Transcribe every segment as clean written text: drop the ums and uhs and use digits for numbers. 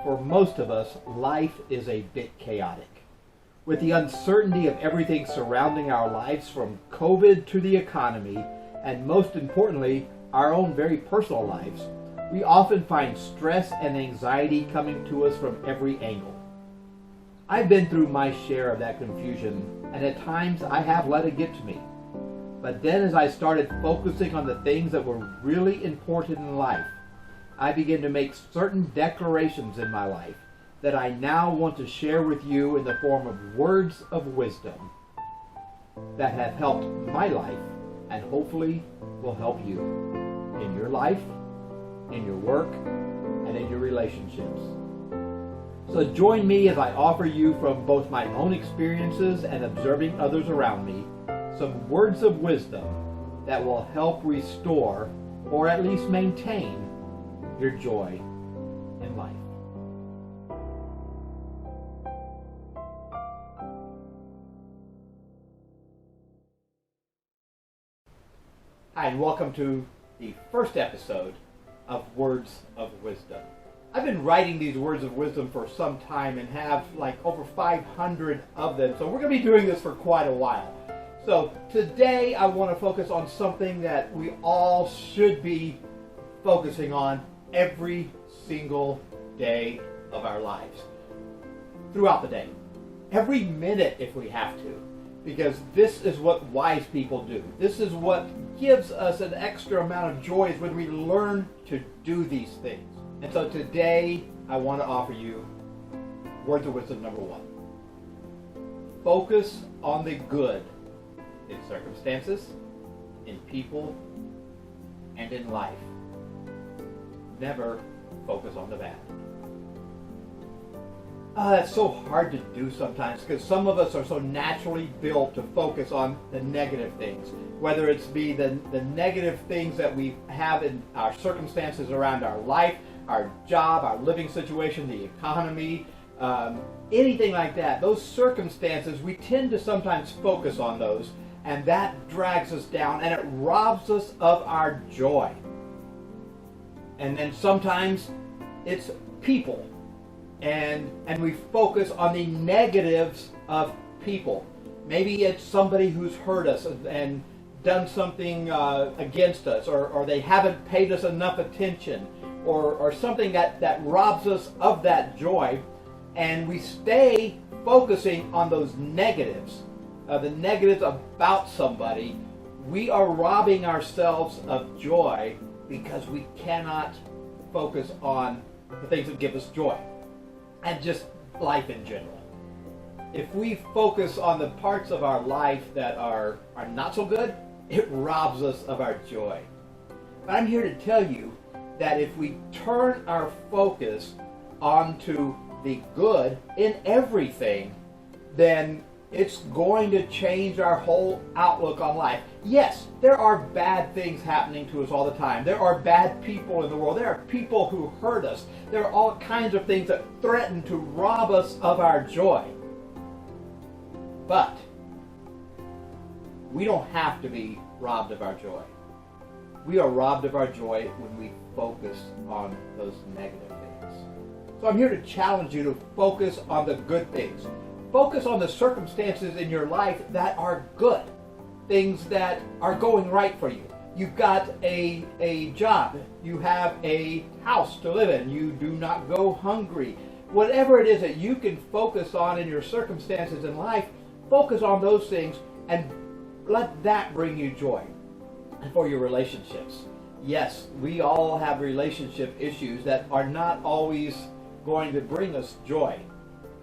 For most of us, life is a bit chaotic. With the uncertainty of everything surrounding our lives, from COVID to the economy, and most importantly, our own very personal lives, we often find stress and anxiety coming to us from every angle. I've been through my share of that confusion, and at times I have let it get to me. But then as I started focusing on the things that were really important in life, I began to make certain declarations in my life that I now want to share with you in the form of words of wisdom that have helped my life and hopefully will help you in your life, in your work, and in your relationships. So join me as I offer you from both my own experiences and observing others around me some words of wisdom that will help restore or at least maintain your joy in life. Hi, and welcome to the first episode of Words of Wisdom. I've been writing these words of wisdom for some time and have like over 500 of them, so we're going to be doing this for quite a while. So today I want to focus on something that we all should be focusing on every single day of our lives, throughout the day, every minute if we have to, because this is what wise people do. This is what gives us an extra amount of joy, is when we learn to do these things. And so today I want to offer you words of wisdom number one. Focus on the good in circumstances, in people, and in life. Never focus on the bad. That's so hard to do sometimes, because some of us are so naturally built to focus on the negative things, whether it's be the negative things that we have in our circumstances around our life, our job, our living situation, the economy, anything like that. Those circumstances, we tend to sometimes focus on those, and that drags us down and it robs us of our joy. And then sometimes it's people, and we focus on the negatives of people. Maybe it's somebody who's hurt us and done something against us, or they haven't paid us enough attention, or something that robs us of that joy, and we stay focusing on those negatives, the negatives about somebody. We are robbing ourselves of joy because we cannot focus on the things that give us joy, and just life in general. If we focus on the parts of our life that are not so good, it robs us of our joy. But I'm here to tell you that if we turn our focus onto the good in everything, then it's going to change our whole outlook on life. Yes, there are bad things happening to us all the time. There are bad people in the world. There are people who hurt us. There are all kinds of things that threaten to rob us of our joy. But we don't have to be robbed of our joy. We are robbed of our joy when we focus on those negative things. So I'm here to challenge you to focus on the good things. Focus on the circumstances in your life that are good, things that are going right for you. You've got a job, you have a house to live in, you do not go hungry. Whatever it is that you can focus on in your circumstances in life, focus on those things and let that bring you joy. And for your relationships, yes, we all have relationship issues that are not always going to bring us joy.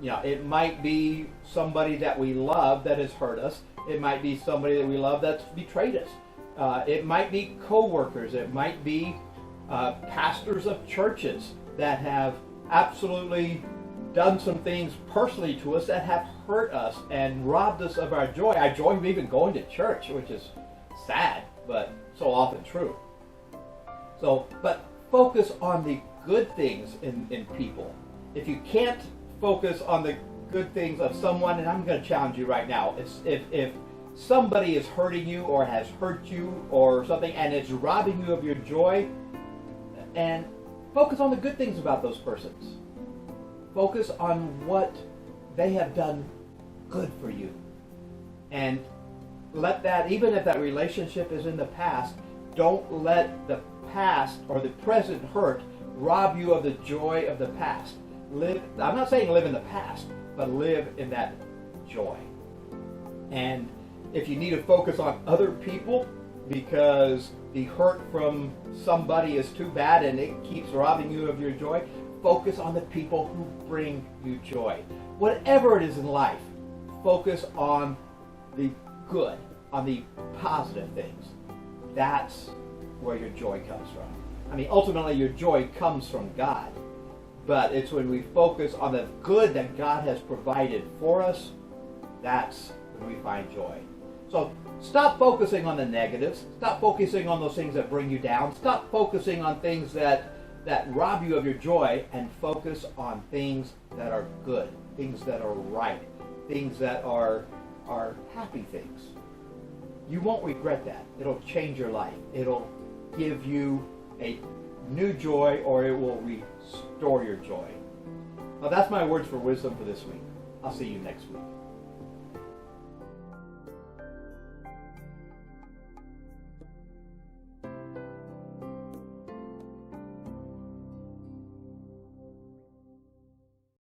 You know, it might be somebody that we love that has hurt us. It might be somebody that we love that's betrayed us. It might be co-workers. It might be pastors of churches that have absolutely done some things personally to us that have hurt us and robbed us of our joy. Our joy of even going to church, which is sad, but so often true. So, but focus on the good things in people. If you can't focus on the good things of someone, and I'm going to challenge you right now, if somebody is hurting you or has hurt you or something and it's robbing you of your joy, and focus on the good things about those persons. Focus on what they have done good for you. And let that, even if that relationship is in the past, don't let the past or the present hurt rob you of the joy of the past. I'm not saying live in the past, but live in that joy. And if you need to focus on other people because the hurt from somebody is too bad and it keeps robbing you of your joy, focus on the people who bring you joy. Whatever it is in life, focus on the good, on the positive things. That's where your joy comes from. I mean, ultimately your joy comes from God, but it's when we focus on the good that God has provided for us, that's when we find joy. So stop focusing on the negatives. Stop focusing on those things that bring you down. Stop focusing on things that rob you of your joy, and focus on things that are good, things that are right, things that are happy things. You won't regret that. It'll change your life. It'll give you a new joy, or it will restore your joy. Well, that's my words for wisdom for this week. I'll see you next week.